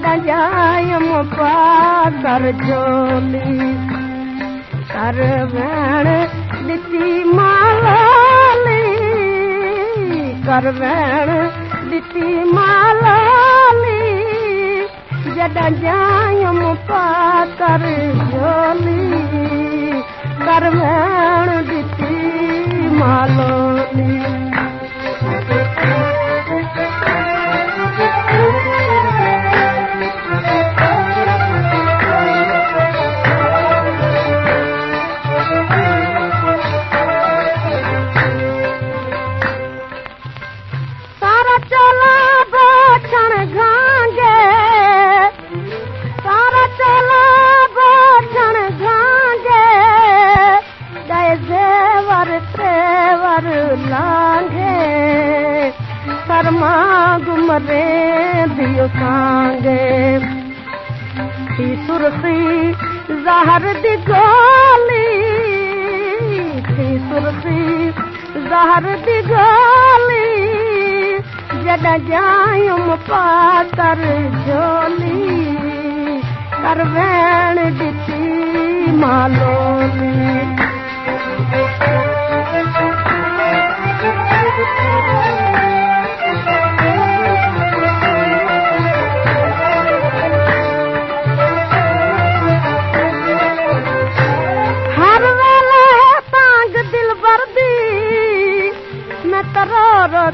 जॾहिं जायम पाकर झोली कर भेण ॾिठी मालाली कर भेण ॾिठी मालाली जॾहिं जायम पाकर झोली कर भेण ॾिठी मालाली घुमरे दियो सांगे थी सुरखी ज़हर दी गोली थी सुरखी ज़हर दी गोली जॾहिं जायम पाकर झोली कर भेण ॾिठी मालोली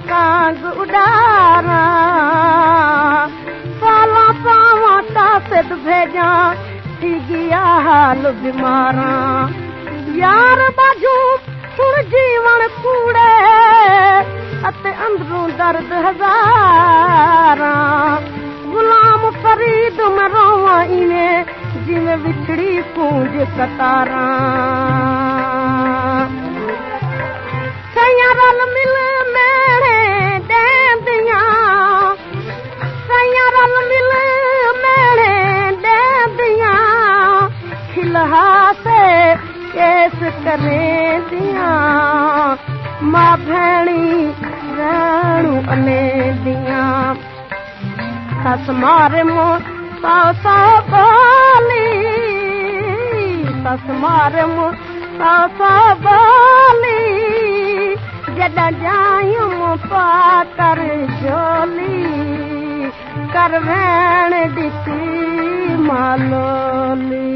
कांग उडारा साला पावा तासिद भेजा थी गया हाल बीमारा यार बाजू सुन जीवन कूड़े अते अंदरों दर्द हजारा गुलाम फरीद में रोवा इने जिमें बिछड़ी कूंज कतारा सैया रल मिल केस करे दिया मां भेणी रहणू अने दिया सस मारे मो साओ साओ बोली सस मारे मो साओ साओ बोली जॾहिं जायूं पाकर झोली कर भेण ॾिठी मालोली